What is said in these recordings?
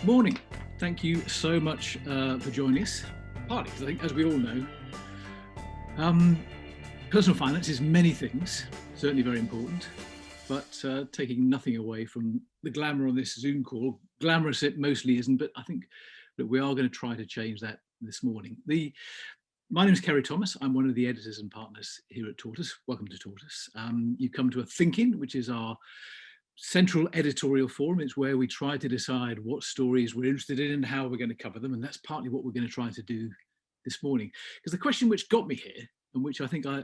Morning. Thank you so much for joining us. Partly because I think, as we all know, personal finance is many things, certainly very important, but taking nothing away from the glamour on this Zoom call. Glamorous it mostly isn't, but I think that we are going to try to change that this morning. My name is Kerry Thomas. I'm one of the editors and partners here at Tortoise. Welcome to Tortoise. You come to a Thinking, which is our central editorial forum. It's where we try to decide what stories we're interested in and how we're going to cover them. And that's partly what we're going to try to do this morning. Because the question which got me here, and which I think I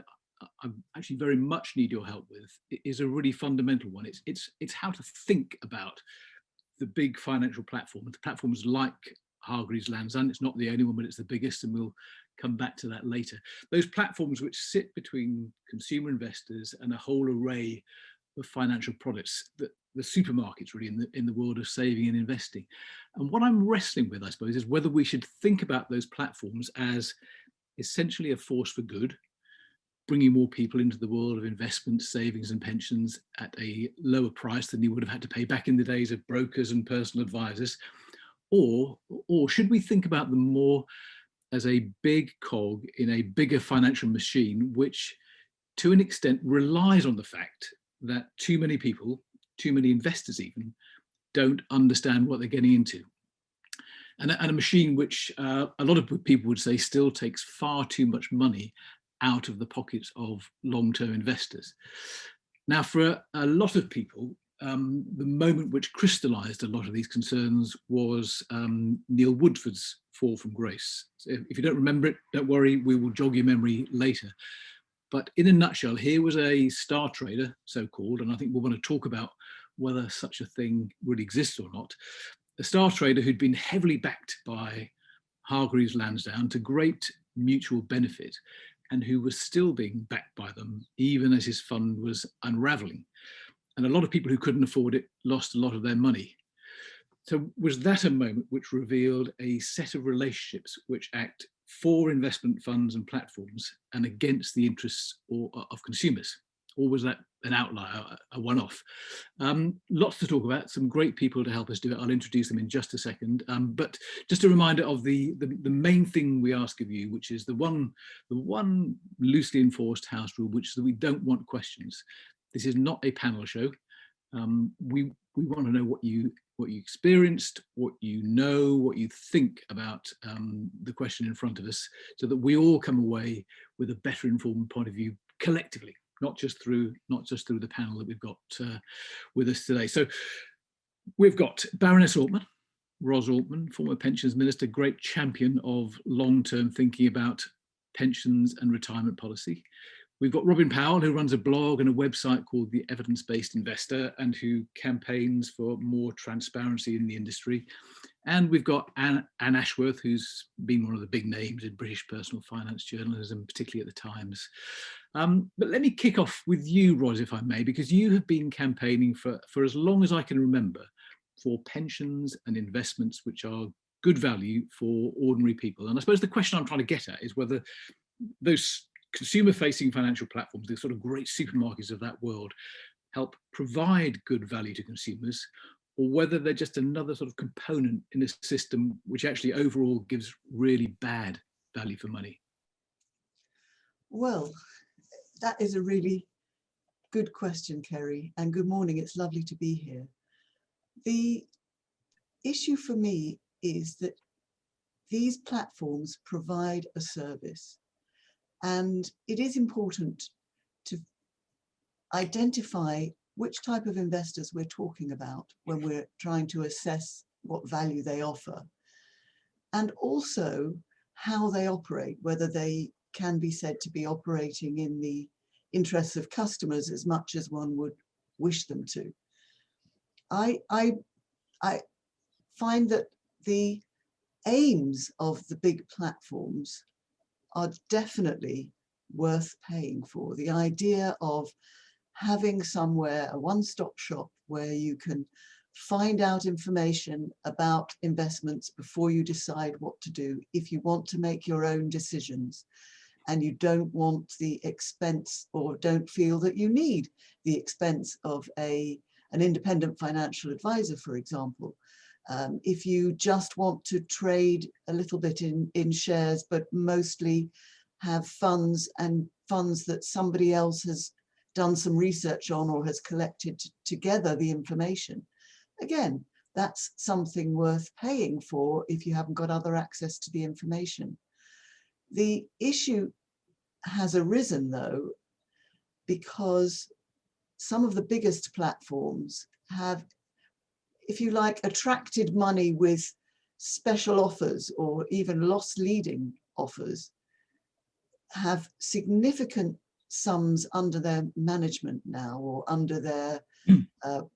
actually very much need your help with, is a really fundamental one. It's how to think about the big financial platforms like Hargreaves Lansdown. It's not the only one, but it's the biggest, and we'll come back to that later. Those platforms which sit between consumer investors and a whole array of financial products, the supermarkets really in the world of saving and investing. And what I'm wrestling with, I suppose, is whether we should think about those platforms as essentially a force for good, bringing more people into the world of investments, savings and pensions at a lower price than you would have had to pay back in the days of brokers and personal advisors, or should we think about them more as a big cog in a bigger financial machine, which to an extent relies on the fact that too many people, too many investors even, don't understand what they're getting into. And a machine which a lot of people would say still takes far too much money out of the pockets of long-term investors. Now, for a lot of people, the moment which crystallized a lot of these concerns was Neil Woodford's fall from grace. So if you don't remember it, don't worry, we will jog your memory later. But in a nutshell, here was a star trader, so-called, and I think we'll want to talk about whether such a thing really exists or not. A star trader who'd been heavily backed by Hargreaves Lansdown to great mutual benefit, and who was still being backed by them, even as his fund was unraveling. And a lot of people who couldn't afford it lost a lot of their money. So was that a moment which revealed a set of relationships which act for investment funds and platforms and against the interests of consumers? Or was that an outlier, a one-off? Lots to talk about, some great people to help us do it. I'll introduce them in just a second. But just a reminder of the main thing we ask of you, which is the one loosely enforced house rule, which is that we don't want questions. This is not a panel show. We want to know what you experienced, what you know, what you think about the question in front of us, so that we all come away with a better informed point of view collectively, not just through the panel that we've got with us today. So we've got Baroness Altman, Ros Altman, former pensions minister, great champion of long-term thinking about pensions and retirement policy. We've got Robin Powell, who runs a blog and a website called The Evidence-Based Investor, and who campaigns for more transparency in the industry. And we've got Anne Ashworth, who's been one of the big names in British personal finance journalism, particularly at the Times. But let me kick off with you, Ros, if I may, because you have been campaigning for as long as I can remember for pensions and investments which are good value for ordinary people. And I suppose the question I'm trying to get at is whether those consumer-facing financial platforms, the sort of great supermarkets of that world, help provide good value to consumers, or whether they're just another sort of component in a system which actually overall gives really bad value for money. Well, that is a really good question, Kerry, and good morning. It's lovely to be here. The issue for me is that these platforms provide a service. And it is important to identify which type of investors we're talking about when we're trying to assess what value they offer, and also how they operate, whether they can be said to be operating in the interests of customers as much as one would wish them to. I find that the aims of the big platforms are definitely worth paying for. The idea of having somewhere, a one-stop shop where you can find out information about investments before you decide what to do, if you want to make your own decisions and you don't want the expense or don't feel that you need the expense of an independent financial advisor, for example. If you just want to trade a little bit in shares, but mostly have funds that somebody else has done some research on or has collected together the information. Again, that's something worth paying for if you haven't got other access to the information. The issue has arisen, though, because some of the biggest platforms have, if you like, attracted money with special offers or even loss leading offers, have significant sums under their management now or under their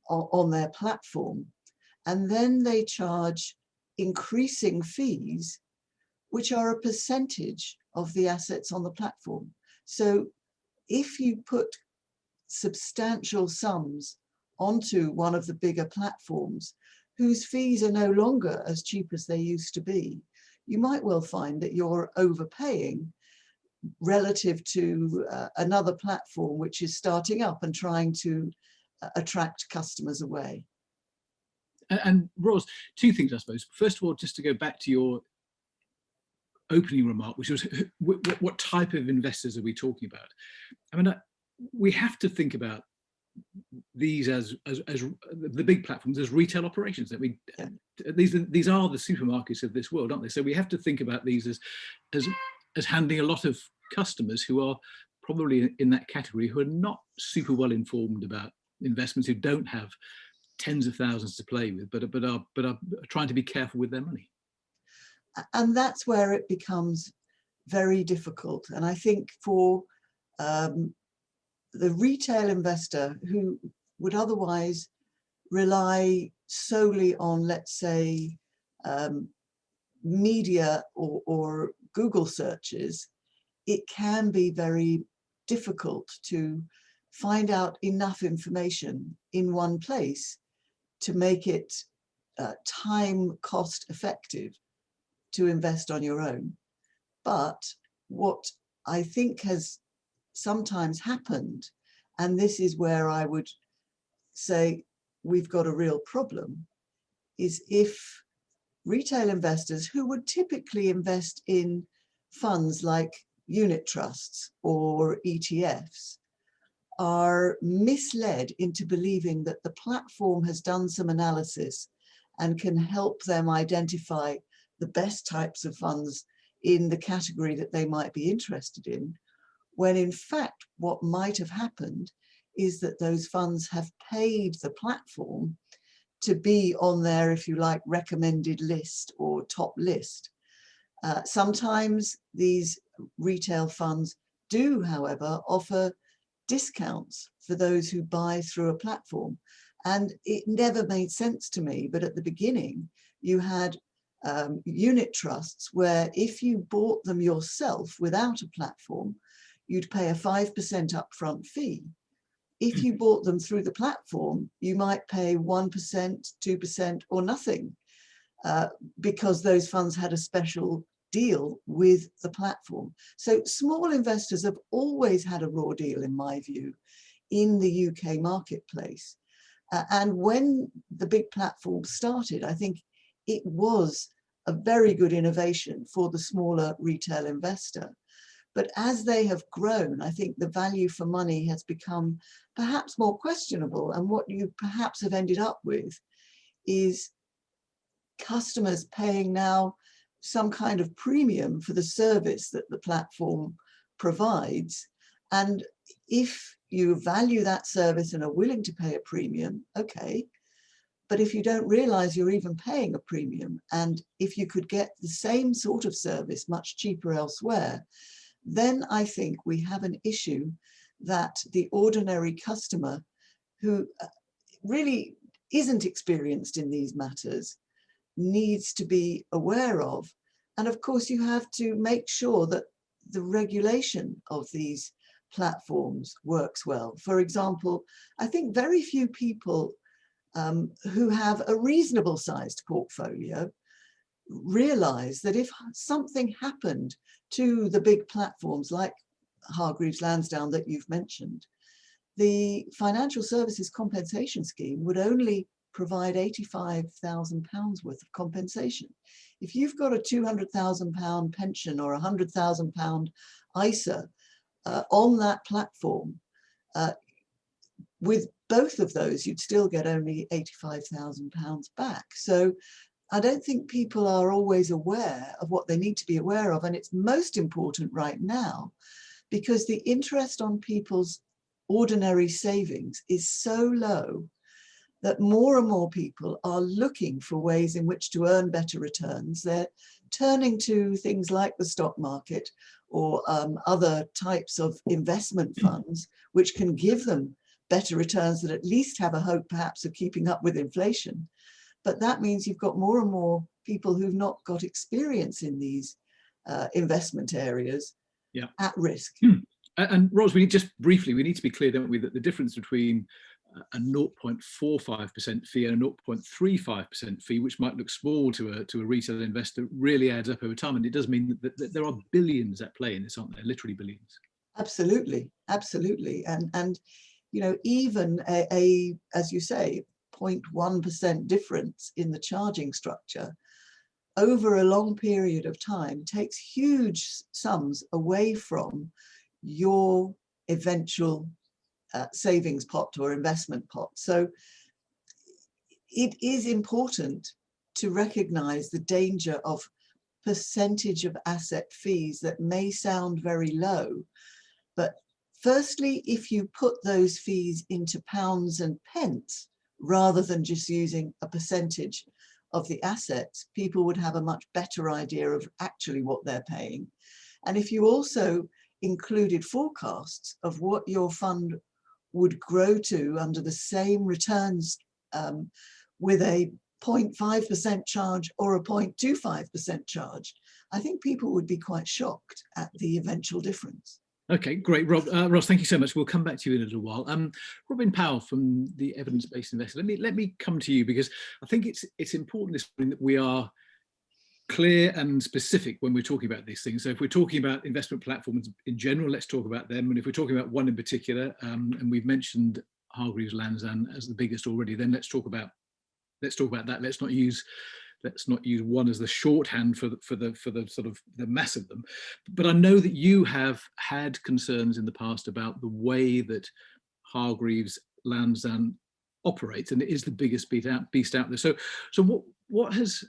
on their platform, and then they charge increasing fees which are a percentage of the assets on the platform. So if you put substantial sums onto one of the bigger platforms whose fees are no longer as cheap as they used to be, you might well find that you're overpaying relative to another platform which is starting up and trying to attract customers away. And Ros, two things, I suppose. First of all, just to go back to your opening remark, which was what type of investors are we talking about? I mean, we have to think about these as the big platforms as retail operations. That these are the supermarkets of this world, aren't they? So we have to think about these as handling a lot of customers who are probably in that category, who are not super well informed about investments, who don't have tens of thousands to play with, but are trying to be careful with their money. And that's where it becomes very difficult. And I think for the retail investor who would otherwise rely solely on, let's say, media or Google searches, it can be very difficult to find out enough information in one place to make it time cost effective to invest on your own. But what I think has sometimes happened, and this is where I would say we've got a real problem, is if retail investors who would typically invest in funds like unit trusts or ETFs are misled into believing that the platform has done some analysis and can help them identify the best types of funds in the category that they might be interested in, when in fact what might have happened is that those funds have paid the platform to be on their, if you like, recommended list or top list. Sometimes these retail funds do, however, offer discounts for those who buy through a platform. And it never made sense to me, but at the beginning, you had unit trusts where if you bought them yourself without a platform, you'd pay a 5% upfront fee. If you bought them through the platform, you might pay 1%, 2%, or nothing, because those funds had a special deal with the platform. So small investors have always had a raw deal, in my view, in the UK marketplace. And when the big platforms started, I think it was a very good innovation for the smaller retail investor. But as they have grown, I think the value for money has become perhaps more questionable. And what you perhaps have ended up with is customers paying now some kind of premium for the service that the platform provides. And if you value that service and are willing to pay a premium, okay. But if you don't realize you're even paying a premium, and if you could get the same sort of service much cheaper elsewhere, then I think we have an issue that the ordinary customer who really isn't experienced in these matters needs to be aware of. And of course, you have to make sure that the regulation of these platforms works well. For example, I think very few people who have a reasonable sized portfolio realize that if something happened to the big platforms like Hargreaves Lansdown that you've mentioned, the Financial Services Compensation Scheme would only provide £85,000 worth of compensation. If you've got a £200,000 pension or a £100,000 ISA on that platform, with both of those, you'd still get only £85,000 back. So I don't think people are always aware of what they need to be aware of. And it's most important right now because the interest on people's ordinary savings is so low that more and more people are looking for ways in which to earn better returns. They're turning to things like the stock market or other types of investment funds, which can give them better returns that at least have a hope perhaps of keeping up with inflation. But that means you've got more and more people who've not got experience in these investment areas at risk. And Ros, we need to be clear, don't we, that the difference between a 0.45% fee and a 0.35% fee, which might look small to a retail investor, really adds up over time. And it does mean that there are billions at play in this, aren't there? Literally billions. Absolutely, absolutely. And you know, even a as you say, 0.1% difference in the charging structure over a long period of time takes huge sums away from your eventual savings pot or investment pot. So it is important to recognize the danger of percentage of asset fees that may sound very low. But firstly, if you put those fees into pounds and pence, rather than just using a percentage of the assets, people would have a much better idea of actually what they're paying. And if you also included forecasts of what your fund would grow to under the same returns with a 0.5% charge or a 0.25% charge, I think people would be quite shocked at the eventual difference. Okay, great, Rob. Ross, thank you so much. We'll come back to you in a little while. Robin Powell from the Evidence-Based Investor. Let me come to you because I think it's important this morning that we are clear and specific when we're talking about these things. So if we're talking about investment platforms in general, let's talk about them. And if we're talking about one in particular, and we've mentioned Hargreaves Lansdown as the biggest already, then let's talk about that. Let's not use one as the shorthand for the sort of the mass of them. But I know that you have had concerns in the past about the way that Hargreaves Lansdown operates, and it is the biggest beast out there. So what has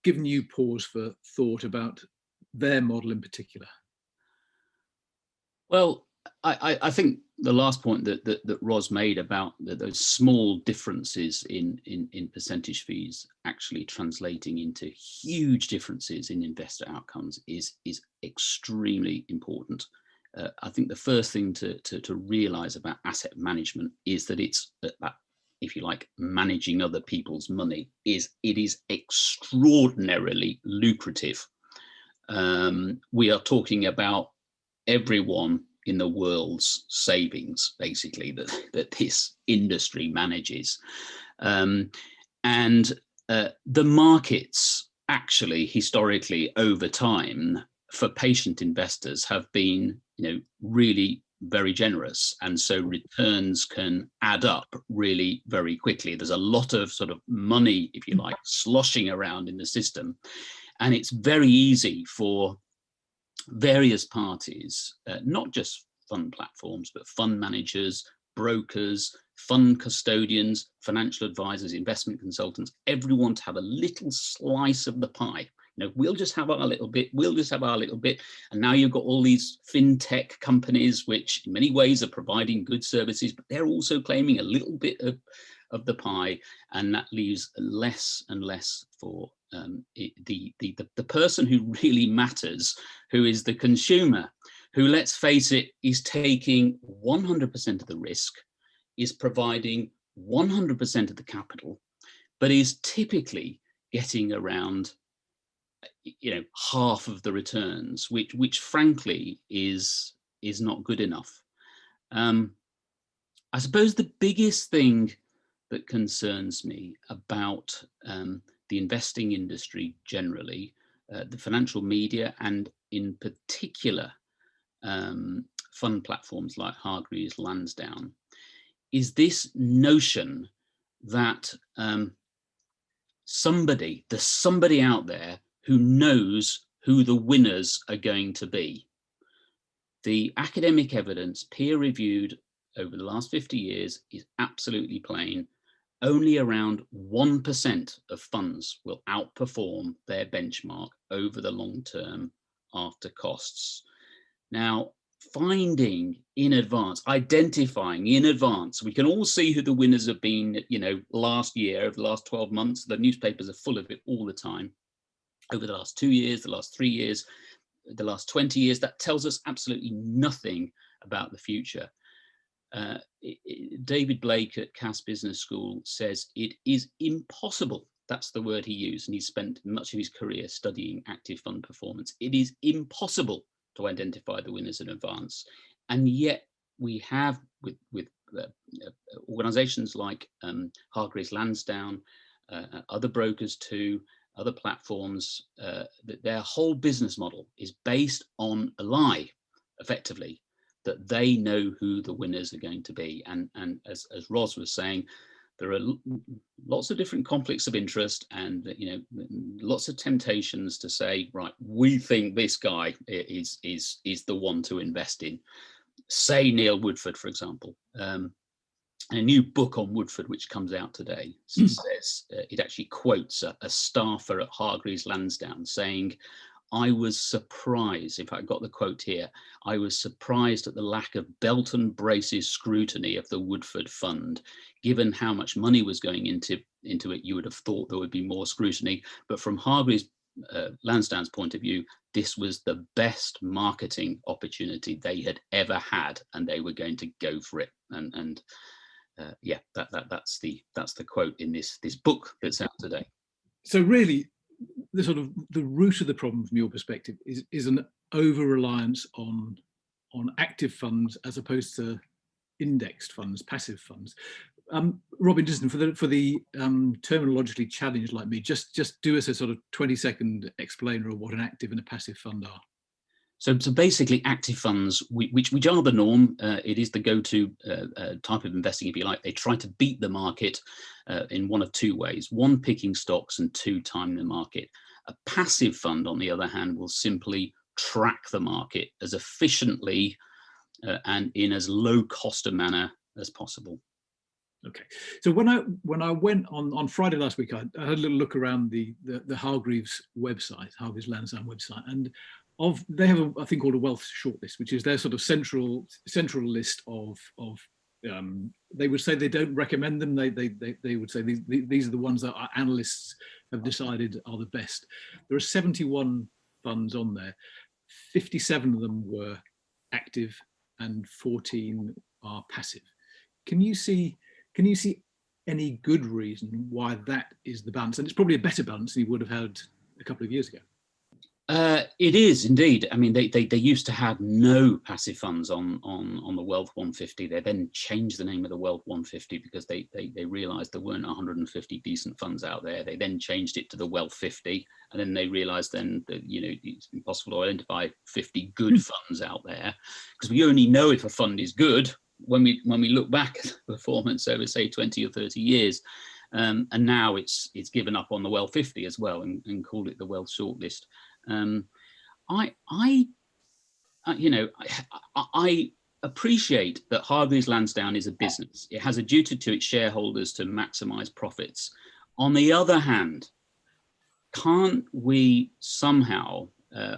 given you pause for thought about their model in particular? Well, I think the last point that Ros made about those small differences in percentage fees actually translating into huge differences in investor outcomes is extremely important. I think the first thing to realize about asset management is that it's about, if you like, managing other people's money. It is extraordinarily lucrative. We are talking about everyone in the world's savings, basically, that this industry manages. And the markets actually, historically, over time, for patient investors have been, really very generous. And so returns can add up really very quickly. There's a lot of sort of money, if you like, sloshing around in the system. And it's very easy for various parties, not just fund platforms, but fund managers, brokers, fund custodians, financial advisors, investment consultants, everyone to have a little slice of the pie. We'll just have our little bit, And now you've got all these fintech companies, which in many ways are providing good services, but they're also claiming a little bit of the pie. And that leaves less and less for the person who really matters, who is the consumer, who, let's face it, is taking 100% of the risk, is providing 100% of the capital, but is typically getting around half of the returns, which frankly is not good enough. I suppose the biggest thing that concerns me about the investing industry generally, the financial media, and in particular fund platforms like Hargreaves Lansdown, is this notion that there's somebody out there who knows who the winners are going to be. The academic evidence, peer-reviewed over the last 50 years, is absolutely plain. Only around 1% of funds will outperform their benchmark over the long term after costs. Now, finding in advance, identifying in advance, we can all see who the winners have been, last year, over the last 12 months. The newspapers are full of it all the time. Over the last 2 years, the last 3 years, the last 20 years, that tells us absolutely nothing about the future. David Blake at Cass Business School says it is impossible. That's the word he used, and he spent much of his career studying active fund performance. It is impossible to identify the winners in advance, and yet we have with organisations like Hargreaves Lansdown, other brokers too, other platforms, that their whole business model is based on a lie, effectively, that they know who the winners are going to be. And as Ros was saying, there are lots of different conflicts of interest, and lots of temptations to say, right, we think this guy is the one to invest in. Say Neil Woodford, for example. A new book on Woodford, which comes out today, says it actually quotes a staffer at Hargreaves Lansdown saying, "I was surprised," in fact, I got the quote here, "I was surprised at the lack of belt and braces scrutiny of the Woodford fund. Given how much money was going into it, you would have thought there would be more scrutiny. But from Hargreaves Lansdown's point of view, this was the best marketing opportunity they had ever had, and they were going to go for it." And that's the quote in this book that's out today. So really, the root of the problem from your perspective is an over-reliance on active funds as opposed to indexed funds, passive funds. Robin Diston, for the terminologically challenged like me, just do us a sort of 20-second explainer of what an active and a passive fund are. So basically, active funds, which are the norm, it is the go-to type of investing, if you like. They try to beat the market in one of two ways: one, picking stocks, and two, timing the market. A passive fund, on the other hand, will simply track the market as efficiently and in as low cost a manner as possible. Okay, so when I went on Friday last week, I had a little look around the Hargreaves website, Hargreaves Lansdown website, and they have a thing called a wealth shortlist, which is their sort of central list of they would say they don't recommend them. They would say these are the ones that our analysts have decided are the best. There are 71 funds on there. 57 of them were active and 14 are passive. Can you see any good reason why that is the balance? And it's probably a better balance than you would have had a couple of years ago. It is indeed. I mean, they used to have no passive funds on the Wealth 150. They then changed the name of the Wealth 150 because they realised there weren't 150 decent funds out there. They then changed it to the Wealth 50, and then they realised then that it's impossible to identify 50 good funds out there, because we only know if a fund is good when we look back at the performance over, say, 20 or 30 years. And now it's given up on the Wealth 50 as well and called it the Wealth Shortlist. I appreciate that Hargreaves Lansdown is a business. It has a duty to its shareholders to maximise profits. On the other hand, can't we somehow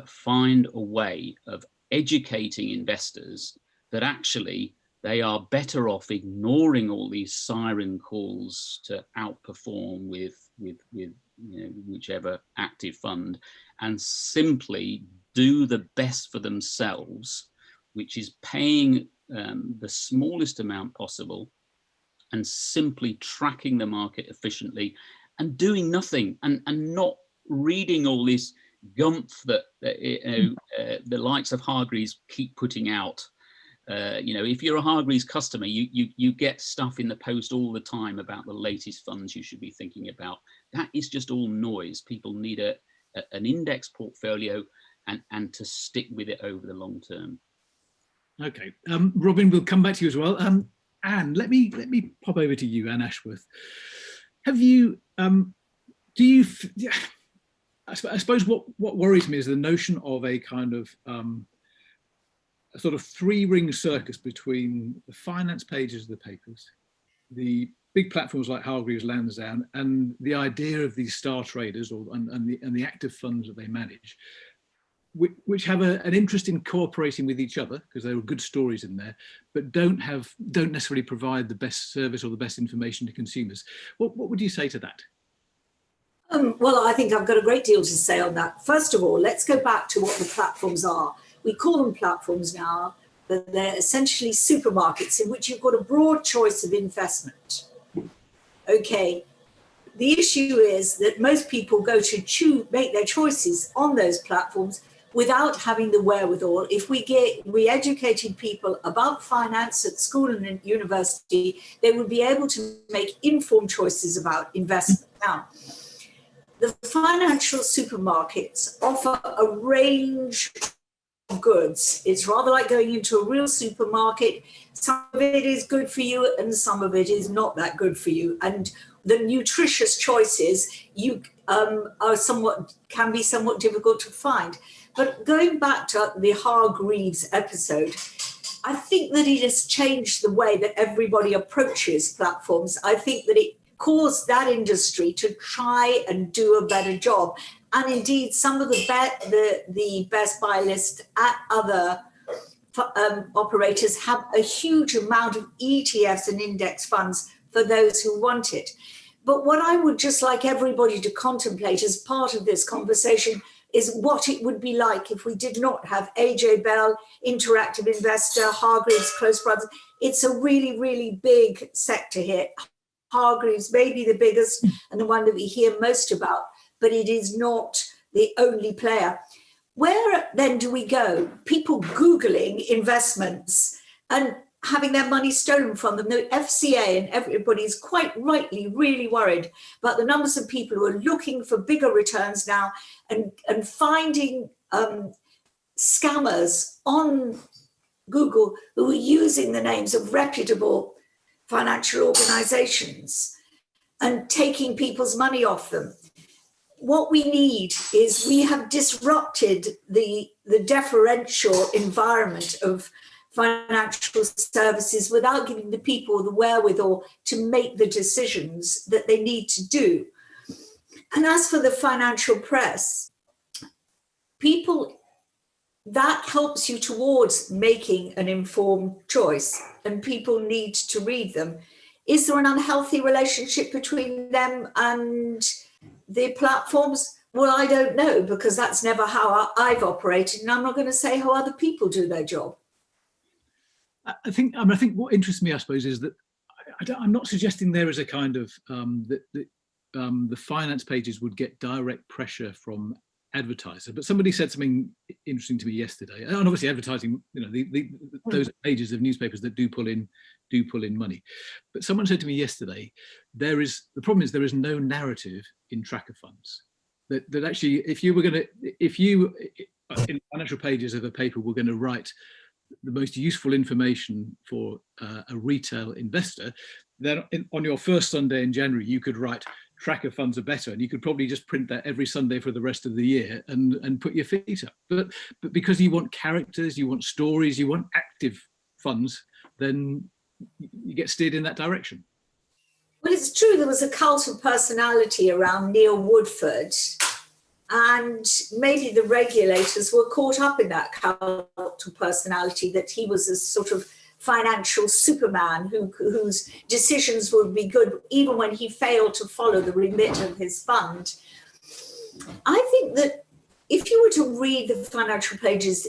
find a way of educating investors that actually they are better off ignoring all these siren calls to outperform with whichever active fund, and simply do the best for themselves, which is paying the smallest amount possible and simply tracking the market efficiently and doing nothing and not reading all this gumph that the likes of Hargreaves keep putting out. If you're a Hargreaves customer, you get stuff in the post all the time about the latest funds you should be thinking about. That is just all noise. People need an index portfolio and to stick with it over the long term. Okay, Robin, we'll come back to you as well. Anne, let me pop over to you, Anne Ashworth. Have you, do you, I suppose what worries me is the notion of a kind of a sort of three-ring circus between the finance pages of the papers, the big platforms like Hargreaves Lansdown, and the idea of these star traders and the active funds that they manage, which have an interest in cooperating with each other because there are good stories in there, but don't necessarily provide the best service or the best information to consumers. What would you say to that? Well, I think I've got a great deal to say on that. First of all, let's go back to what the platforms are. We call them platforms now, but they're essentially supermarkets in which you've got a broad choice of investment. Okay, the issue is that most people go to make their choices on those platforms without having the wherewithal. If we educated people about finance at school and at university, they would be able to make informed choices about investment. Now, the financial supermarkets offer a range of goods. It's rather like going into a real supermarket. Some of it is good for you and some of it is not that good for you. And the nutritious choices can be somewhat difficult to find. But going back to the Hargreaves episode, I think that it has changed the way that everybody approaches platforms. I think that it caused that industry to try and do a better job. And indeed, some of the best buy list at other operators have a huge amount of ETFs and index funds for those who want it. But what I would just like everybody to contemplate as part of this conversation is what it would be like if we did not have AJ Bell, Interactive Investor, Hargreaves, Close Brothers. It's a really, really big sector here. Hargreaves may be the biggest and the one that we hear most about, but it is not the only player. Where then do we go? People Googling investments and having their money stolen from them. The FCA and everybody is quite rightly really worried about the numbers of people who are looking for bigger returns now and finding scammers on Google who are using the names of reputable financial organizations and taking people's money off them. What we need is we have disrupted the deferential environment of financial services without giving the people the wherewithal to make the decisions that they need to do. And as for the financial press, that helps you towards making an informed choice, and people need to read them. Is there an unhealthy relationship between them and the platforms? Well, I don't know, because that's never how I've operated, and I'm not going to say how other people do their job. I think what interests me, I suppose, is that I'm not suggesting there is a kind of the finance pages would get direct pressure from advertiser, but somebody said something interesting to me yesterday. And obviously, advertising, those pages of newspapers that do pull in money. But someone said to me yesterday, the problem is there is no narrative in tracker funds. That actually, if you in financial pages of a paper were going to write the most useful information for a retail investor, then on your first Sunday in January, you could write tracker funds are better, and you could probably just print that every Sunday for the rest of the year and put your feet up. But because you want characters, you want stories, you want active funds, then you get steered in that direction. Well, it's true, there was a cult of personality around Neil Woodford, and maybe the regulators were caught up in that cult of personality, that he was a sort of financial superman whose decisions would be good even when he failed to follow the remit of his fund. I think that if you were to read the financial pages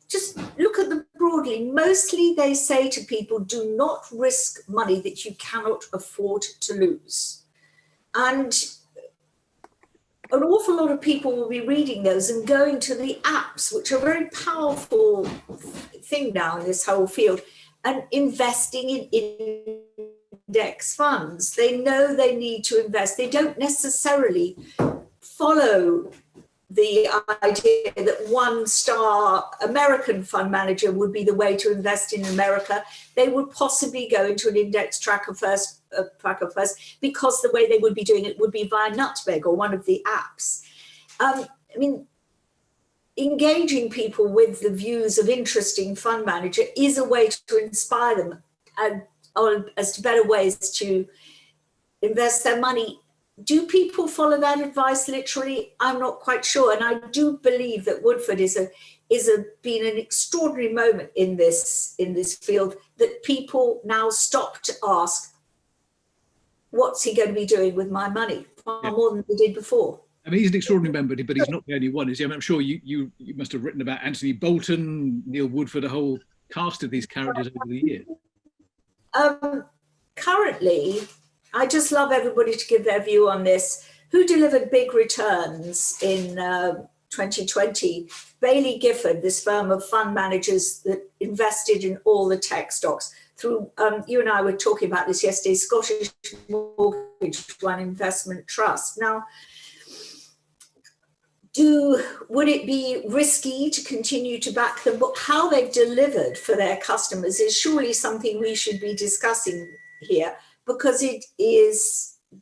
just look at them broadly, mostly they say to people, do not risk money that you cannot afford to lose. And an awful lot of people will be reading those and going to the apps, which are a very powerful thing now in this whole field, and investing in index funds. They know they need to invest. They don't necessarily follow the idea that one star American fund manager would be the way to invest in America. They would possibly go into an index tracker first, because the way they would be doing it would be via Nutmeg or one of the apps. I mean, engaging people with the views of interesting fund manager is a way to inspire them as to better ways to invest their money. Do people follow that advice literally? I'm not quite sure. And I do believe that Woodford been an extraordinary moment in this field, that people now stop to ask, what's he going to be doing with my money? Far more than they did before. I mean, he's an extraordinary member, but he's not the only one, is he? I mean, I'm sure you must have written about Anthony Bolton, Neil Woodford, a whole cast of these characters over the years. Currently, I just love everybody to give their view on this. Who delivered big returns in 2020? Bailey Gifford, this firm of fund managers that invested in all the tech stocks. Through you and I were talking about this yesterday, Scottish Mortgage One Investment Trust. Now, would it be risky to continue to back them? But how they've delivered for their customers is surely something we should be discussing here, because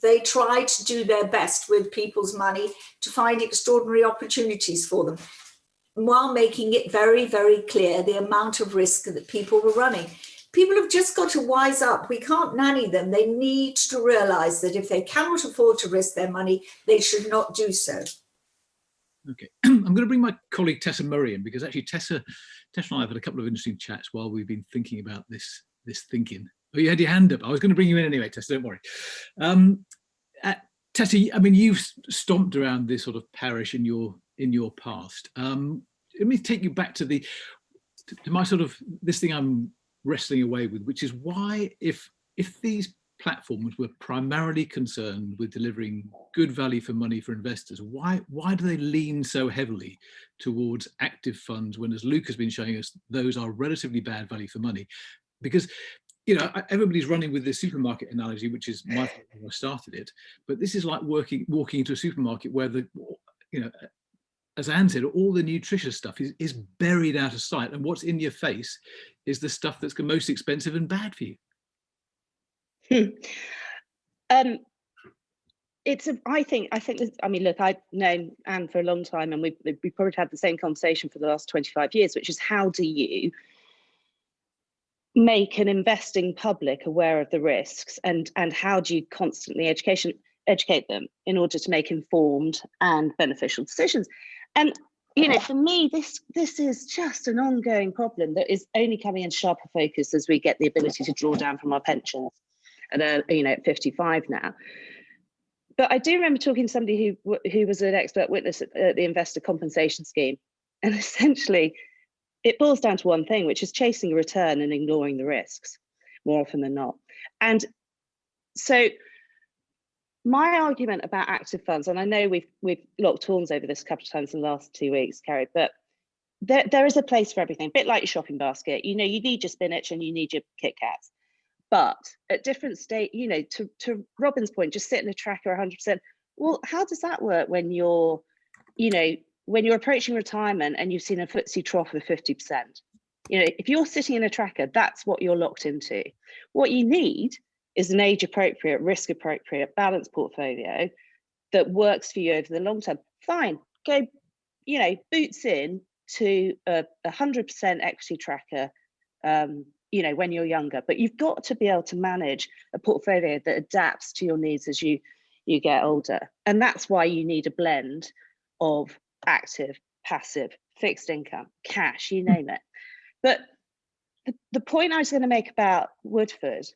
they try to do their best with people's money to find extraordinary opportunities for them, while making it very, very clear the amount of risk that people were running. People have just got to wise up. We can't nanny them. They need to realize that if they cannot afford to risk their money, they should not do so. Okay, I'm going to bring my colleague Tessa Murray in, because actually Tessa and I have had a couple of interesting chats while we've been thinking about this thinking. Oh, you had your hand up. I was going to bring you in anyway, Tessa, don't worry. Tessa, I mean, you've stomped around this sort of parish in your past. Let me take you back to my sort of, this thing I'm wrestling away with, which is why, if these platforms were primarily concerned with delivering good value for money for investors, why do they lean so heavily towards active funds when, as Luke has been showing us, those are relatively bad value for money? Because, you know, everybody's running with this supermarket analogy, which is my fault when I started it, but this is like walking into a supermarket where as Anne said, all the nutritious stuff is buried out of sight, and what's in your face is the stuff that's most expensive and bad for you. I mean, look, I've known Anne for a long time, and we've probably had the same conversation for the last 25 years, which is, how do you make an investing public aware of the risks, and how do you constantly educate them in order to make informed and beneficial decisions? And, you know, for me, this is just an ongoing problem that is only coming into sharper focus as we get the ability to draw down from our pensions at 55 now. But I do remember talking to somebody who was an expert witness at the investor compensation scheme, and essentially it boils down to one thing, which is chasing a return and ignoring the risks more often than not. And so my argument about active funds, and I know we've locked horns over this a couple of times in the last 2 weeks, Kerry, but there is a place for everything, a bit like your shopping basket. You know, you need your spinach and you need your Kit Kats. But at different state, you know, to Robin's point, just sit in a tracker 100%. Well, how does that work when you're approaching retirement and you've seen a FTSE trough of 50%? You know, if you're sitting in a tracker, that's what you're locked into. What you need is an age-appropriate, risk-appropriate, balanced portfolio that works for you over the long term. Fine, go, you know, boots in to a 100% equity tracker, you know, when you're younger, but you've got to be able to manage a portfolio that adapts to your needs as you get older. And that's why you need a blend of active, passive, fixed income, cash, you name it. But the point I was going to make about Woodford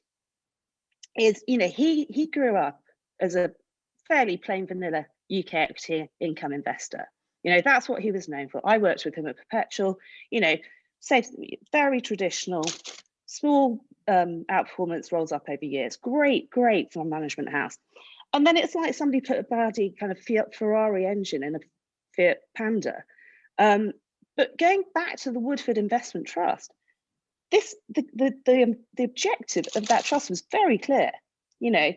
is, you know, he grew up as a fairly plain vanilla UK equity income investor. You know, that's what he was known for. I worked with him at Perpetual, you know, very traditional, small outperformance rolls up over years. Great fund management house. And then it's like somebody put a bloody kind of Fiat Ferrari engine in a Fiat Panda. But going back to the Woodford Investment Trust, the objective of that trust was very clear. You know,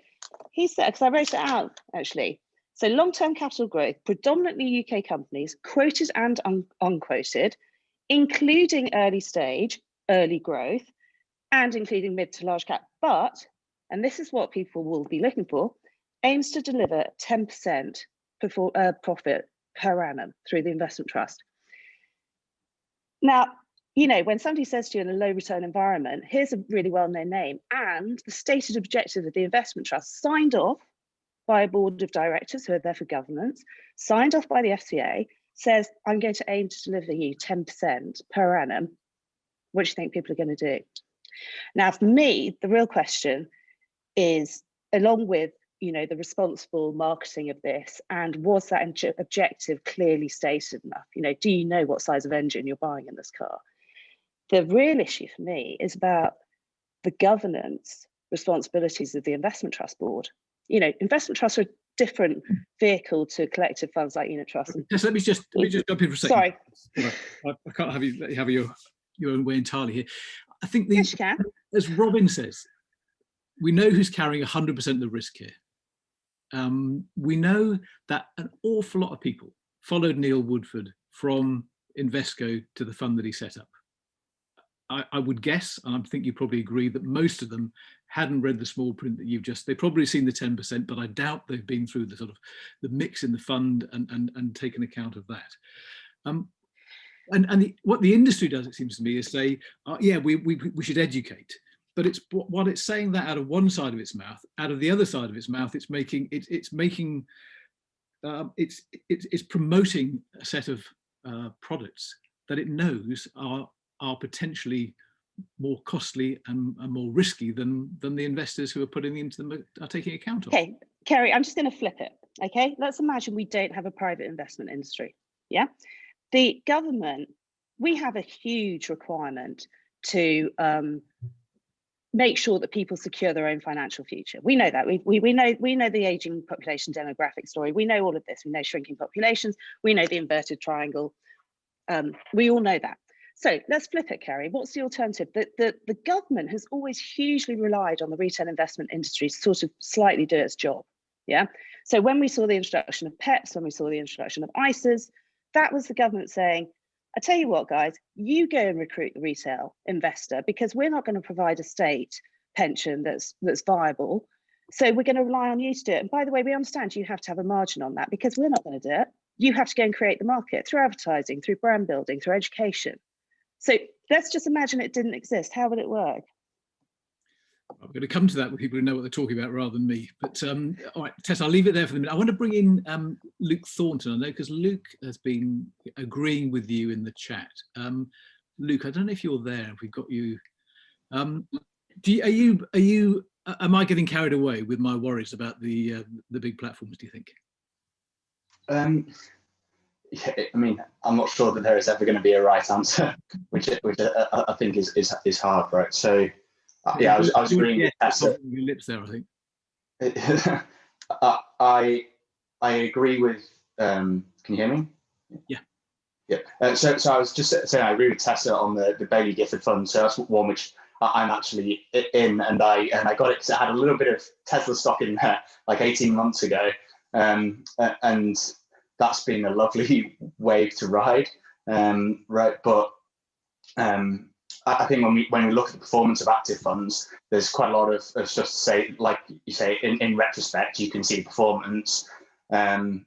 he said, because I wrote it out actually, So long-term capital growth, predominantly UK companies, quoted and unquoted, including early stage, early growth, and including mid to large cap. But, and this is what people will be looking for, aims to deliver 10% profit per annum through the investment trust. Now, you know, when somebody says to you in a low return environment, here's a really well-known name, and the stated objective of the investment trust signed off by a board of directors who are there for governance, signed off by the FCA, says, I'm going to aim to deliver you 10% per annum. What do you think people are going to do? Now, for me, the real question is, along with, you know, the responsible marketing of this, and was that objective clearly stated enough? You know, do you know what size of engine you're buying in this car? The real issue for me is about the governance responsibilities of the investment trust board. You know, investment trusts are a different vehicle to collective funds like unit trusts. Yes, let me just jump in for a second. Sorry, I can't have you have your own way entirely here. I think yes, you can. as Robin says, we know who's carrying 100% of the risk here. We know that an awful lot of people followed Neil Woodford from Invesco to the fund that he set up. I would guess, and I think you probably agree, that most of them hadn't read the small print that you've just, they've probably seen the 10%, but I doubt they've been through the sort of the mix in the fund and taken account of that. What the industry does, it seems to me, is say, yeah, we should educate. But it's while it's saying that out of one side of its mouth, out of the other side of its mouth, it's promoting a set of products that it knows are potentially more costly and more risky than the investors who are putting into them are taking account of. Okay, Kerry, I'm just going to flip it. Okay, let's imagine we don't have a private investment industry. Yeah, the government, we have a huge requirement to make sure that people secure their own financial future. We know that. We know the aging population demographic story. We know all of this. We know shrinking populations. We know the inverted triangle. We all know that. So let's flip it, Kerry. What's the alternative? The government has always hugely relied on the retail investment industry to sort of slightly do its job. Yeah. So when we saw the introduction of PEPs, when we saw the introduction of ISAs, that was the government saying, I tell you what, guys, you go and recruit the retail investor, because we're not going to provide a state pension that's viable. So we're going to rely on you to do it. And by the way, we understand you have to have a margin on that, because we're not going to do it. You have to go and create the market through advertising, through brand building, through education. So let's just imagine it didn't exist. How would it work? I'm going to come to that with people who know what they're talking about rather than me. But all right, Tess, I'll leave it there for the minute. I want to bring in Luke Thornton, I know, because Luke has been agreeing with you in the chat. Luke, I don't know if you're there, if we've got you. Am I getting carried away with my worries about the big platforms, do you think? Yeah, I mean, I'm not sure that there is ever going to be a right answer, which I think is hard, right? So, yeah, I was agreeing with Tessa. Your lips there, I think. I agree with. Can you hear me? Yeah. Yeah. So I was just saying I agree with Tessa on the Baillie Gifford fund. So that's one which I'm actually in, and I got it because I had a little bit of Tesla stock in there like 18 months ago, and that's been a lovely wave to ride, right? But I think when we look at the performance of active funds, there's quite a lot of stuff to say. Like you say, in retrospect, you can see the performance, and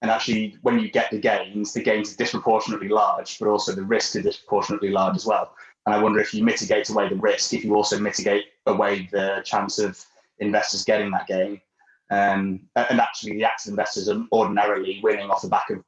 actually, when you get the gains are disproportionately large, but also the risks are disproportionately large as well. And I wonder if you mitigate away the risk, if you also mitigate away the chance of investors getting that gain. And actually, the active investors are ordinarily winning off the back of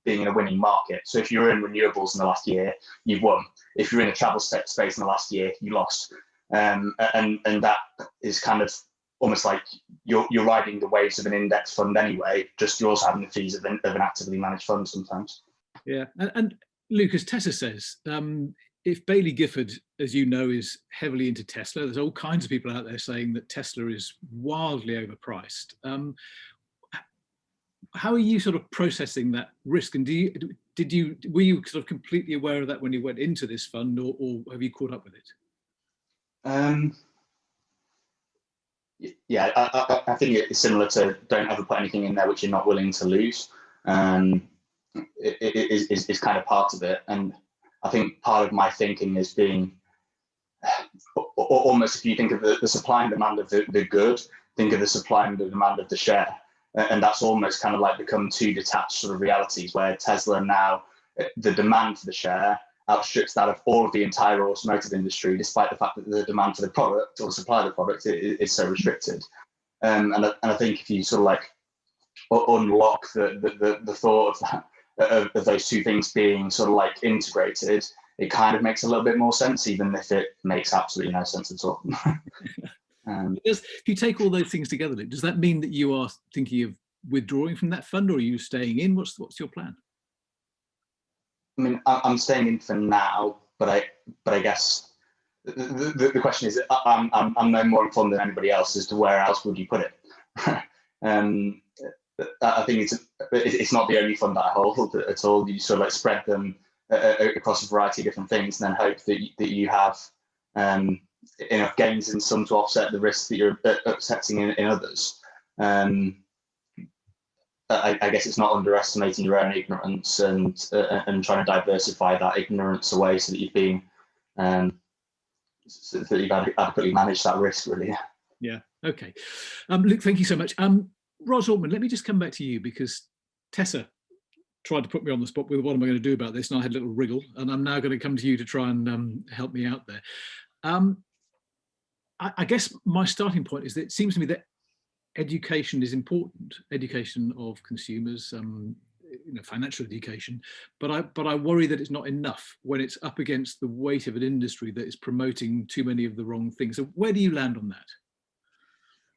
being in a winning market. So if you're in renewables in the last year, you've won. If you're in a travel space in the last year, you lost. And that is kind of almost like you're riding the waves of an index fund anyway. Just you're also having the fees of an actively managed fund sometimes. Yeah, and Luke, as Tessa says, if Baillie Gifford, as you know, is heavily into Tesla, there's all kinds of people out there saying that Tesla is wildly overpriced. How are you sort of processing that risk? And were you sort of completely aware of that when you went into this fund, or have you caught up with it? yeah, I think it's similar to don't ever put anything in there which you're not willing to lose. It is kind of part of it, and I think part of my thinking is being almost, if you think of the supply and demand of the good, think of the supply and the demand of the share, and that's almost kind of like become two detached sort of realities, where Tesla now, the demand for the share outstrips that of all of the entire automotive industry, despite the fact that the demand for the product or the supply of the product is so restricted. And I think if you sort of like unlock the thought of that, of those two things being sort of like integrated, it kind of makes a little bit more sense, even if it makes absolutely no sense at all. If you take all those things together, does that mean that you are thinking of withdrawing from that fund, or are you staying in? What's your plan? I mean, I'm staying in for now, but I guess the question is, I'm no more informed than anybody else as to where else would you put it. I think it's not the only fund that I hold at all. You sort of like spread them across a variety of different things, and then hope that you have enough gains in some to offset the risks that you're accepting in others. I guess it's not underestimating your own ignorance and trying to diversify that ignorance away so that you've adequately managed that risk, really. Yeah. Okay. Luke, thank you so much. Ros Altman, let me just come back to you, because Tessa tried to put me on the spot with what am I going to do about this, and I had a little wriggle, and I'm now going to come to you to try and help me out there. I guess my starting point is that it seems to me that education is important, education of consumers, financial education, but I worry that it's not enough when it's up against the weight of an industry that is promoting too many of the wrong things. So where do you land on that?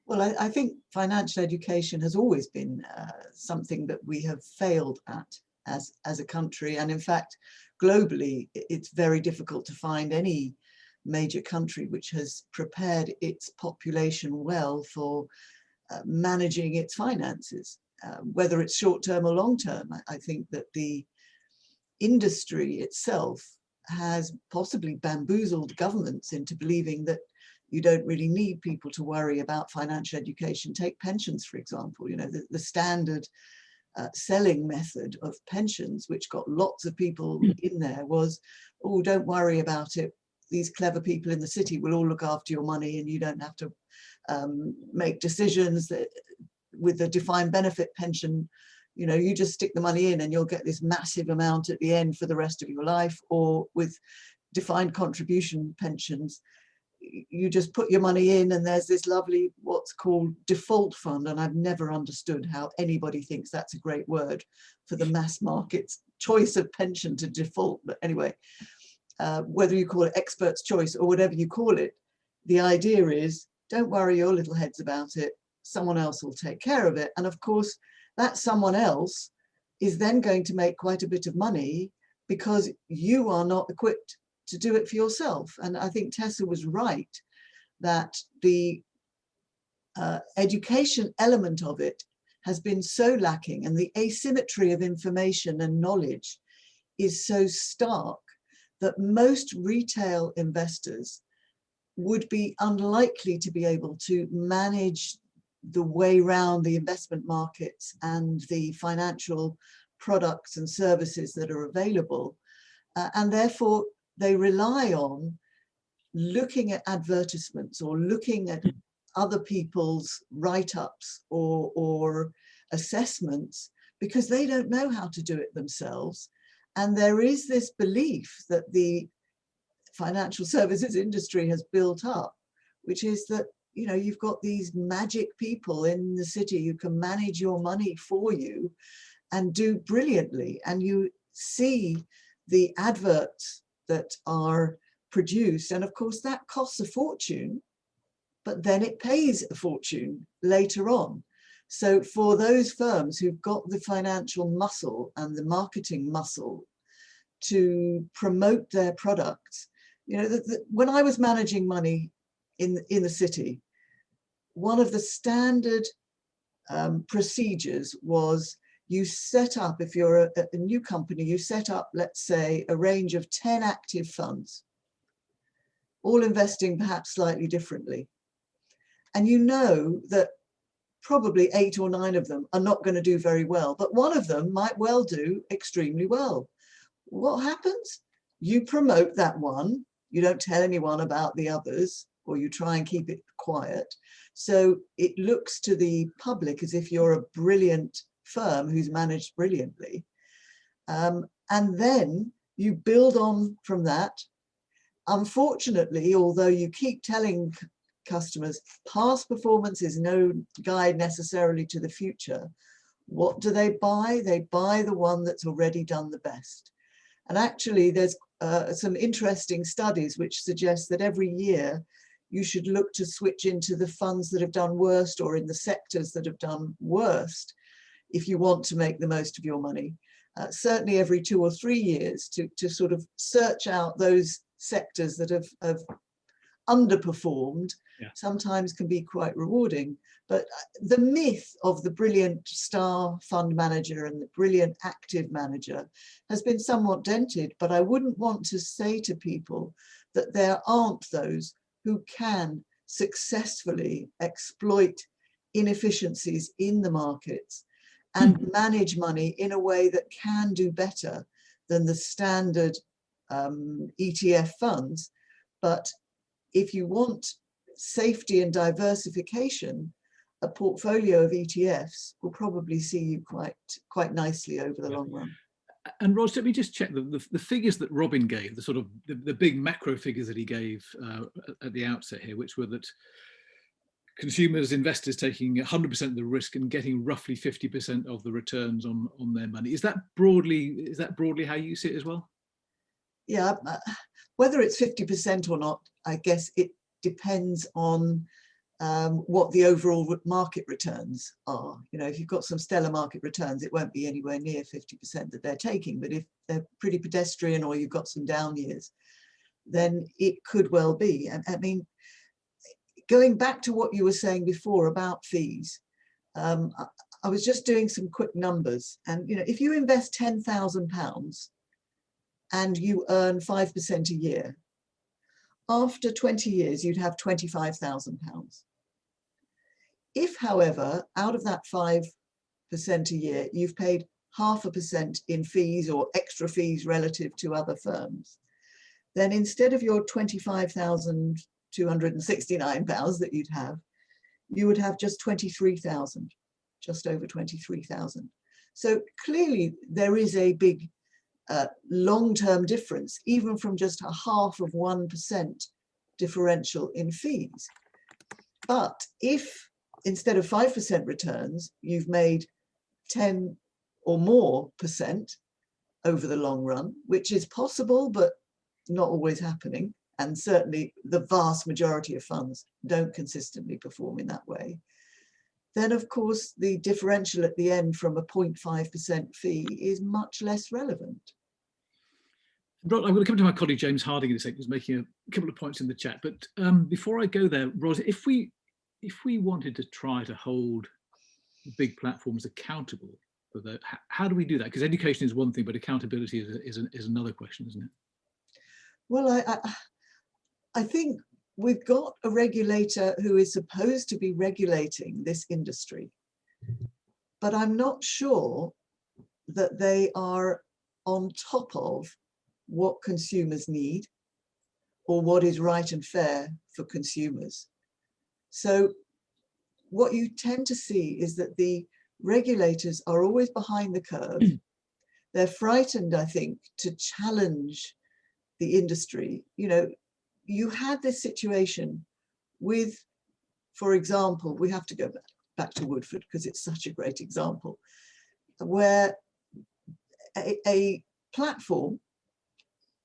Well, I think financial education has always been something that we have failed at as a country. And in fact, globally, it's very difficult to find any major country which has prepared its population well for managing its finances, whether it's short-term or long-term. I think that the industry itself has possibly bamboozled governments into believing that you don't really need people to worry about financial education. Take pensions, for example. The standard selling method of pensions, which got lots of people in there, was, oh, don't worry about it. These clever people in the city will all look after your money, and you don't have to make decisions that, with the defined benefit pension, you just stick the money in and you'll get this massive amount at the end for the rest of your life. Or with defined contribution pensions, you just put your money in and there's this lovely what's called default fund, and I've never understood how anybody thinks that's a great word for the mass market's choice of pension to default. But anyway, whether you call it expert's choice or whatever you call it, the idea is, don't worry your little heads about it, someone else will take care of it. And of course, that someone else is then going to make quite a bit of money because you are not equipped to do it for yourself. And I think Tessa was right that the education element of it has been so lacking, and the asymmetry of information and knowledge is so stark that most retail investors would be unlikely to be able to manage the way round the investment markets and the financial products and services that are available. And therefore, they rely on looking at advertisements or looking at other people's write-ups or assessments, because they don't know how to do it themselves. And there is this belief that the financial services industry has built up, which is that, you've got these magic people in the city who can manage your money for you and do brilliantly. And you see the adverts that are produced, and of course that costs a fortune, but then it pays a fortune later on. So for those firms who've got the financial muscle and the marketing muscle to promote their products, when I was managing money in the city, one of the standard procedures was, you set up, if you're a new company, you set up, let's say, a range of 10 active funds, all investing perhaps slightly differently. And you know that probably 8 or 9 of them are not going to do very well, but one of them might well do extremely well. What happens? You promote that one, you don't tell anyone about the others, or you try and keep it quiet. So it looks to the public as if you're a brilliant firm who's managed brilliantly. And then you build on from that. Unfortunately, although you keep telling customers past performance is no guide necessarily to the future, what do they buy? They buy the one that's already done the best. And actually, there's some interesting studies which suggest that every year you should look to switch into the funds that have done worst or in the sectors that have done worst if you want to make the most of your money. Certainly every 2 or 3 years to sort of search out those sectors that have underperformed, sometimes can be quite rewarding. But the myth of the brilliant star fund manager and the brilliant active manager has been somewhat dented, but I wouldn't want to say to people that there aren't those who can successfully exploit inefficiencies in the markets and manage money in a way that can do better than the standard ETF funds. But if you want safety and diversification, a portfolio of ETFs will probably see you quite nicely over the long run. And Ros, let me just check the figures that Robin gave, the sort of the big macro figures that he gave at the outset here, which were that consumers, investors taking 100% of the risk and getting roughly 50% of the returns on their money. Is that broadly how you see it as well? Yeah, whether it's 50% or not, I guess it depends on what the overall market returns are. You know, if you've got some stellar market returns, it won't be anywhere near 50% that they're taking. But if they're pretty pedestrian or you've got some down years, then it could well be. And I mean, going back to what you were saying before about fees, I was just doing some quick numbers. And, you know, if you invest £10,000 and you earn 5% a year, after 20 years, you'd have £25,000. If, however, out of that 5% a year, you've paid 0.5% in fees or extra fees relative to other firms, then instead of your £25,269 that you'd have, you would have just 23,000, just over 23,000. So clearly there is a big long-term difference, even from just 0.5% differential in fees. But if instead of 5% returns, you've made 10 or more % over the long run, which is possible, but not always happening. And certainly the vast majority of funds don't consistently perform in that way. Then, of course, the differential at the end from a 0.5% fee is much less relevant. I'm going to come to my colleague James Harding in a second, who's making a couple of points in the chat. But before I go there, Ros, if we wanted to try to hold big platforms accountable for that, how do we do that? Because education is one thing, but accountability is another question, isn't it? Well, I think we've got a regulator who is supposed to be regulating this industry, but I'm not sure that they are on top of what consumers need or what is right and fair for consumers. So what you tend to see is that the regulators are always behind the curve. They're frightened, I think, to challenge the industry. You know, you had this situation with, for example, we have to go back to Woodford because it's such a great example, where a platform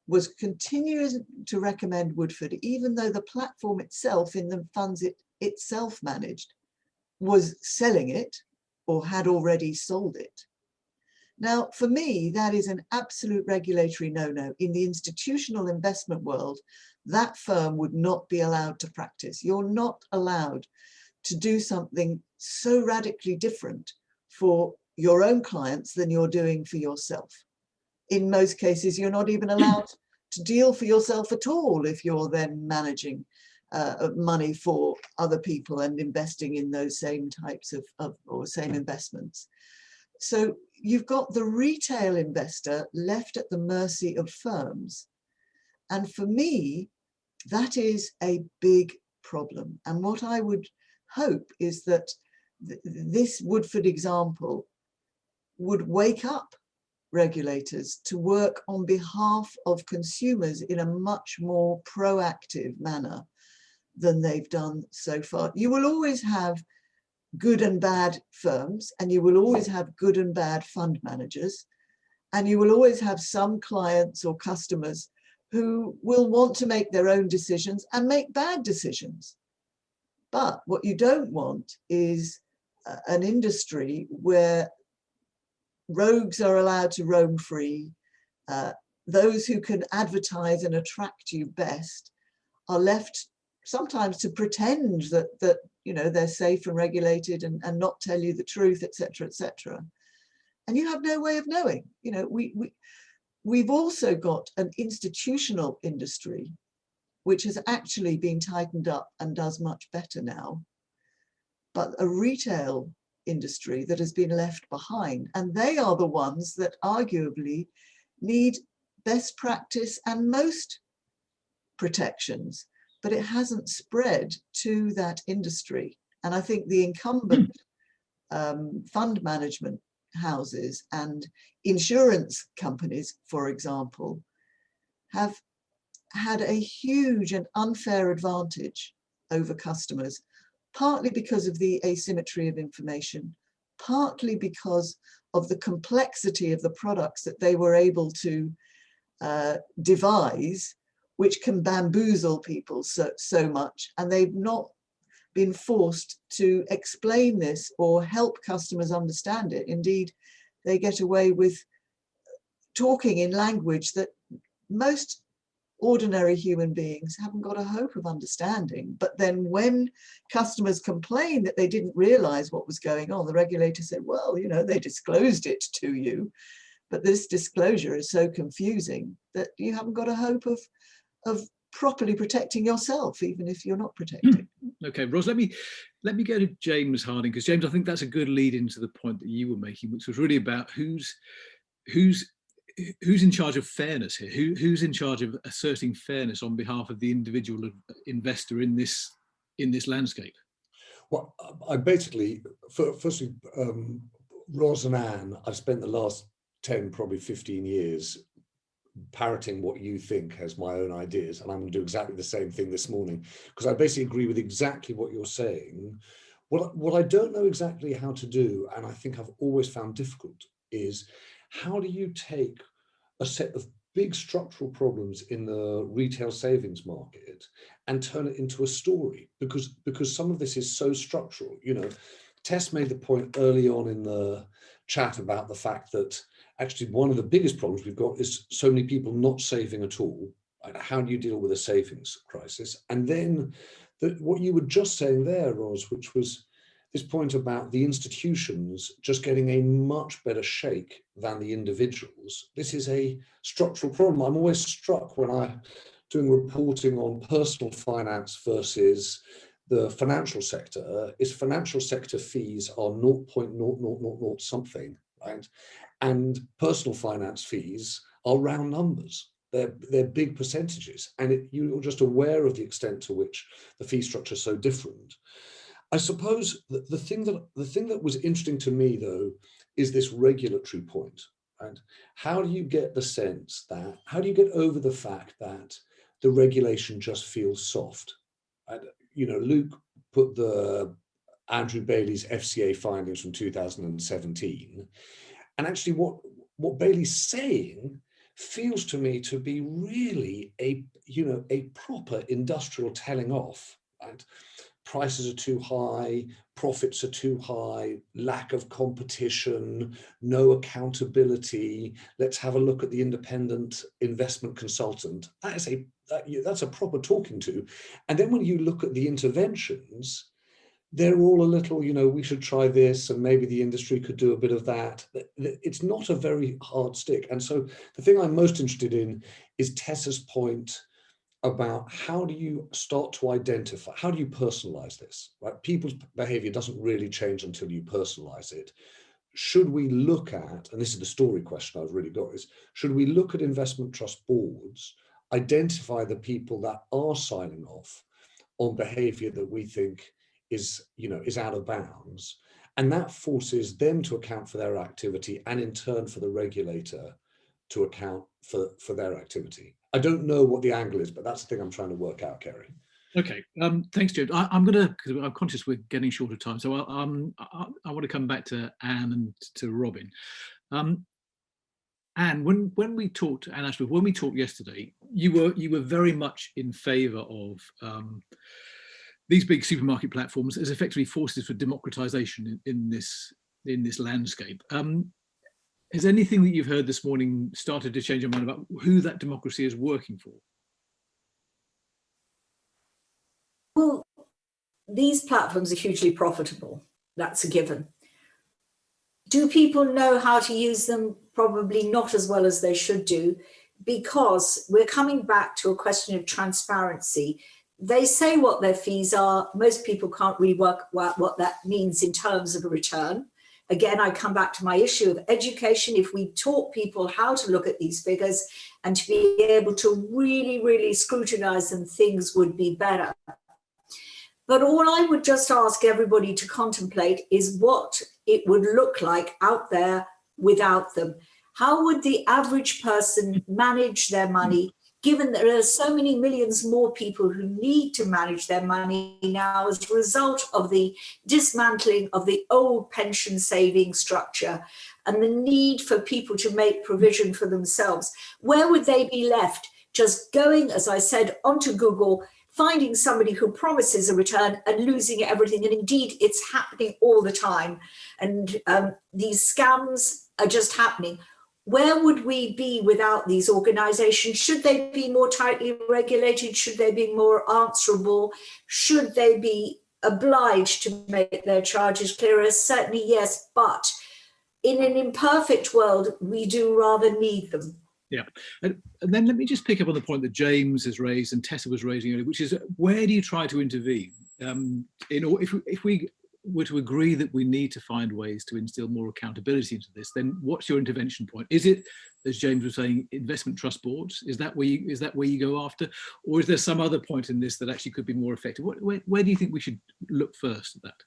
was continuing to recommend Woodford, even though the platform itself in the funds it itself managed was selling it or had already sold it. Now, for me, that is an absolute regulatory no-no. In the institutional investment world, that firm would not be allowed to practice. You're not allowed to do something so radically different for your own clients than you're doing for yourself. In most cases, you're not even allowed to deal for yourself at all if you're then managing money for other people and investing in those same types of or same investments. So you've got the retail investor left at the mercy of firms. And for me, that is a big problem. And what I would hope is that this Woodford example would wake up regulators to work on behalf of consumers in a much more proactive manner than they've done so far. You will always have good and bad firms, and you will always have good and bad fund managers, and you will always have some clients or customers who will want to make their own decisions and make bad decisions. But what you don't want is an industry where rogues are allowed to roam free. Those who can advertise and attract you best are left sometimes to pretend that you know they're safe and regulated and not tell you the truth, etc., etc. And you have no way of knowing. You know, we've also got an institutional industry which has actually been tightened up and does much better now, but a retail industry that has been left behind. And they are the ones that arguably need best practice and most protections, but it hasn't spread to that industry. And I think the incumbent fund management houses and insurance companies, for example, have had a huge and unfair advantage over customers, partly because of the asymmetry of information, partly because of the complexity of the products that they were able to devise, which can bamboozle people so much, and they've not been forced to explain this or help customers understand it. Indeed, they get away with talking in language that most ordinary human beings haven't got a hope of understanding. But then when customers complain that they didn't realize what was going on, the regulator said, well, you know, they disclosed it to you, but this disclosure is so confusing that you haven't got a hope of properly protecting yourself, even if you're not protecting. Okay, Ros, let me go to James Harding, because James, I think that's a good lead into the point that you were making, which was really about who's in charge of fairness here, who's in charge of asserting fairness on behalf of the individual investor in this landscape. Well, I basically, firstly, Ros and Anne, I've spent the last 10, probably 15 years parroting what you think as my own ideas, and I'm going to do exactly the same thing this morning, because I basically agree with exactly what you're saying. What I don't know exactly how to do, and I think I've always found difficult, is how do you take a set of big structural problems in the retail savings market and turn it into a story? Because some of this is so structural. You know, Tess made the point early on in the chat about the fact that actually one of the biggest problems we've got is so many people not saving at all. Right? How do you deal with a savings crisis? And then what you were just saying there, Ros, which was this point about the institutions just getting a much better shake than the individuals. This is a structural problem. I'm always struck when I'm doing reporting on personal finance versus the financial sector, is financial sector fees are 0.0000 something, right? And personal finance fees are round numbers. They're big percentages. And you're just aware of the extent to which the fee structure is so different. I suppose the thing that was interesting to me, though, is this regulatory point, right? How do you get the sense that, how do you get over the fact that the regulation just feels soft? And, you know, Luke put the Andrew Bailey's FCA findings from 2017, and actually what Bailey's saying feels to me to be really a proper industrial telling off, right? Prices are too high, profits are too high, lack of competition, no accountability. Let's have a look at the independent investment consultant. That's a proper talking to. And then when you look at the interventions, they're all a little, you know, we should try this and maybe the industry could do a bit of that. It's not a very hard stick. And so the thing I'm most interested in is Tessa's point about how do you start to identify, how do you personalize this, right? People's behavior doesn't really change until you personalize it. Should we look at, and this is the story question I've really got, is should we look at investment trust boards, identify the people that are signing off on behavior that we think is out of bounds, and that forces them to account for their activity, and in turn for the regulator to account for their activity. I don't know what the angle is, but that's the thing I'm trying to work out, Kerry. Okay, thanks, James. I'm going to, because I'm conscious we're getting short of time, so I want to come back to Anne and to Robin. Anne, when we talked, Anne Ashworth, when we talked yesterday, you were very much in favour of these big supermarket platforms as effectively forces for democratisation in this landscape. Has anything that you've heard this morning started to change your mind about who that democracy is working for? Well, these platforms are hugely profitable. That's a given. Do people know how to use them? Probably not as well as they should do, because we're coming back to a question of transparency. They say what their fees are. Most people can't really work out what that means in terms of a return. Again, I come back to my issue of education. If we taught people how to look at these figures and to be able to really, really scrutinize them, things would be better. But all I would just ask everybody to contemplate is what it would look like out there without them. How would the average person manage their money, given that there are so many millions more people who need to manage their money now as a result of the dismantling of the old pension saving structure and the need for people to make provision for themselves? Where would they be left? Just going, as I said, onto Google, finding somebody who promises a return and losing everything. And indeed, it's happening all the time. And these scams are just happening. Where would we be without these organizations? Should they be more tightly regulated? Should they be more answerable? Should they be obliged to make their charges clearer? Certainly, yes. But in an imperfect world, we do rather need them. Yeah, and then let me just pick up on the point that James has raised and Tessa was raising earlier, which is where do you try to intervene? If we were to agree that we need to find ways to instill more accountability into this, then what's your intervention point? Is it, as James was saying, investment trust boards? Is that where you go after, or is there some other point in this that actually could be more effective? Where do you think we should look first at that?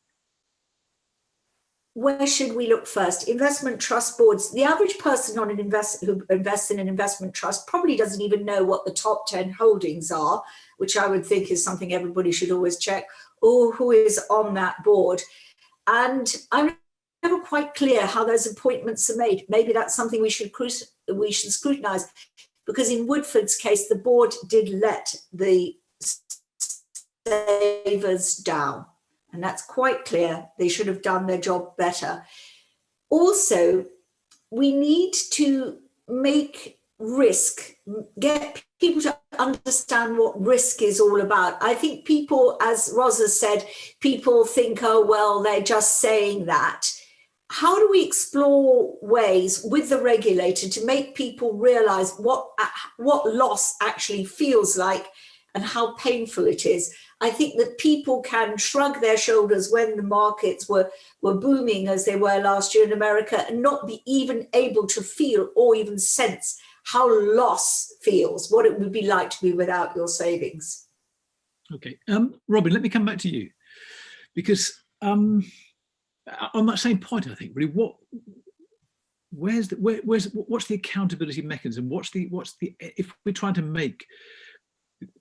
Where should we look first? Investment trust boards. The average person who invests in an investment trust probably doesn't even know what the top 10 holdings are, which I would think is something everybody should always check, or who is on that board. And I'm never quite clear how those appointments are made. Maybe that's something we should scrutinize, because in Woodford's case, the board did let the savers down. And that's quite clear. They should have done their job better. Also, we need to make risk, get people to understand what risk is all about. I think people, as Ros has said, people think, oh, well, they're just saying that. How do we explore ways with the regulator to make people realize what loss actually feels like and how painful it is? I think that people can shrug their shoulders when the markets were booming as they were last year in America and not be even able to feel or even sense how loss feels, what it would be like to be without your savings. Okay, Robin, let me come back to you, because on that same point, I think really what's the accountability mechanism? What's the if we're trying to make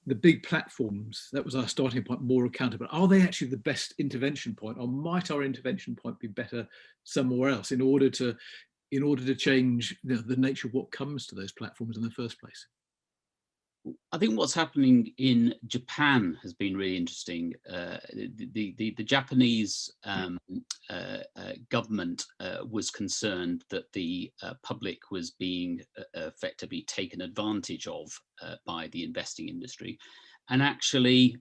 the big platforms, that was our starting point, more accountable, are they actually the best intervention point, or might our intervention point be better somewhere else in order to change the nature of what comes to those platforms in the first place? I think what's happening in Japan has been really interesting. The Japanese government was concerned that the public was being effectively taken advantage of by the investing industry, and actually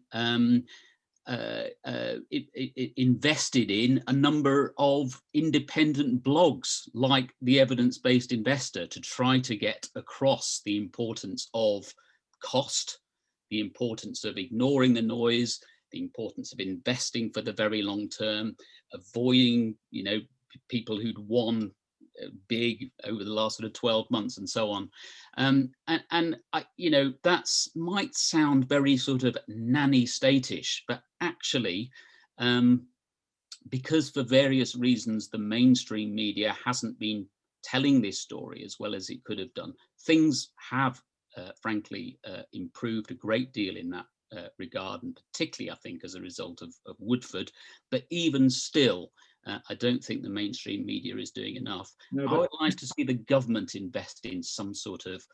it invested in a number of independent blogs like the Evidence-Based Investor to try to get across the importance of cost, the the importance of ignoring the noise, the importance of investing for the very long term, avoiding, people who'd won big over the last sort of 12 months and so on. And that's might sound very sort of nanny state-ish, but actually, because for various reasons, the mainstream media hasn't been telling this story as well as it could have done, things have frankly improved a great deal in that regard, and particularly I think as a result of Woodford. But even still, I don't think the mainstream media is doing enough. No, I would like to see the government invest in some sort of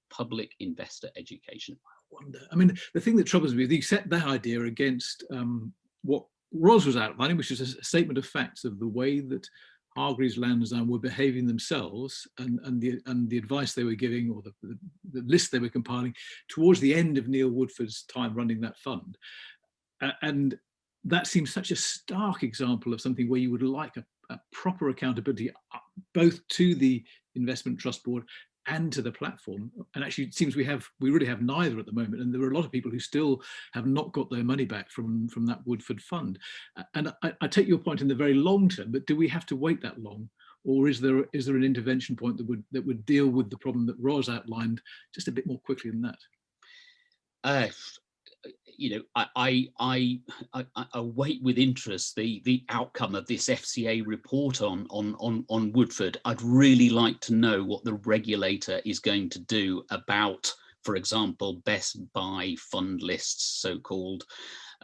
public investor education. Wonder. I mean, the thing that troubles me is you set that idea against what Ros was outlining, which is a statement of facts of the way that Hargreaves Lansdown were behaving themselves, and the advice they were giving, or the list they were compiling towards the end of Neil Woodford's time running that fund. And that seems such a stark example of something where you would like a proper accountability, both to the investment trust board and to the platform. And actually it seems we really have neither at the moment, and there are a lot of people who still have not got their money back from that Woodford fund. And I take your point in the very long term, but do we have to wait that long, or is there an intervention point that would deal with the problem that Ros outlined just a bit more quickly than that? I await with interest the outcome of this FCA report on Woodford. I'd really like to know what the regulator is going to do about, for example, best buy fund lists, so-called,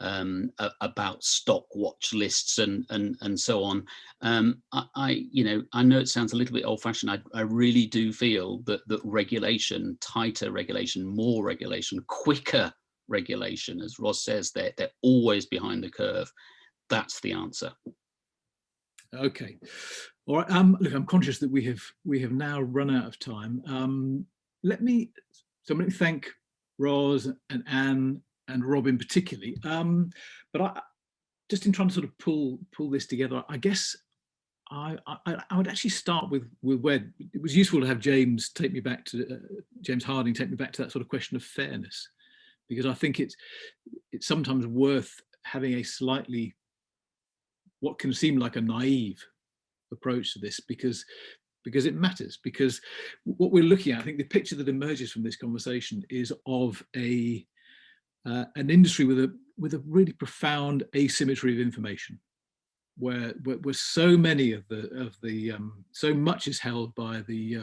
about stock watch lists and so on. I know it sounds a little bit old-fashioned. I really do feel that regulation, tighter regulation, more regulation, quicker regulation, as Ros says, they're always behind the curve. That's the answer. Okay, all right. Look, I'm conscious that we have now run out of time. Let me thank Ros and Anne and Robin particularly. But I just in trying to sort of pull this together, I guess I would actually start with where it was useful to have James take me back to James Harding take me back to that sort of question of fairness. Because I think it's sometimes worth having a slightly, what can seem like a naive approach to this, because it matters. Because what we're looking at, I think the picture that emerges from this conversation is of an industry with a really profound asymmetry of information, where so many of the so much is held by the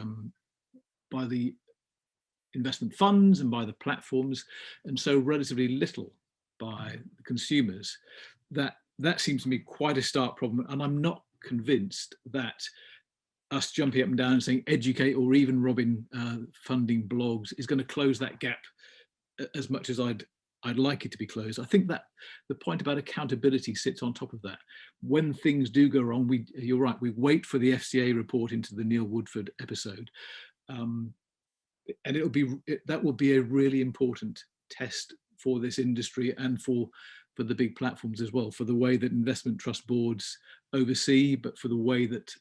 investment funds and by the platforms, and so relatively little by the consumers, that seems to me quite a stark problem. And I'm not convinced that us jumping up and down and saying educate, or even Robin funding blogs, is going to close that gap as much as I'd like it to be closed. I think that the point about accountability sits on top of that. When things do go wrong, you're right, we wait for the FCA report into the Neil Woodford episode. And that will be a really important test for this industry and for the big platforms as well, for the way that investment trust boards oversee, but for the way that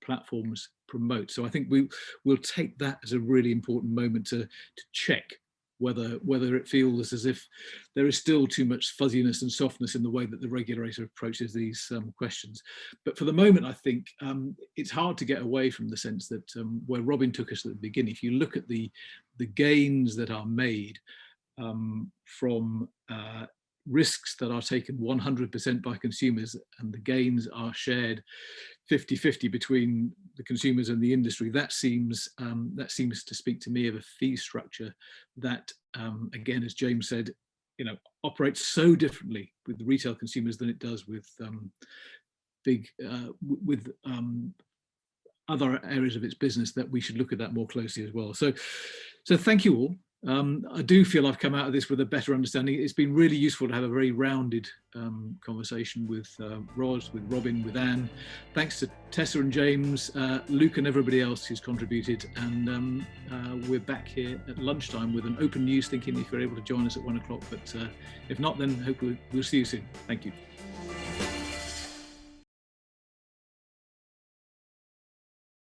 platforms promote. So I think we'll take that as a really important moment to check whether it feels as if there is still too much fuzziness and softness in the way that the regulator approaches these questions. But for the moment, I think it's hard to get away from the sense that where Robin took us at the beginning, if you look at the gains that are made from risks that are taken 100% by consumers, and the gains are shared 50-50 between the consumers and the industry, that seems to speak to me of a fee structure that, again, as James said, operates so differently with the retail consumers than it does with other areas of its business, that we should look at that more closely as well. So thank you all. I do feel I've come out of this with a better understanding. It's been really useful to have a very rounded conversation with Ros, with Robin, with Anne. Thanks to Tessa and James, Luke and everybody else who's contributed. And we're back here at lunchtime with an open news thinking if you're able to join us at 1 o'clock. But if not, then hopefully we'll see you soon. Thank you.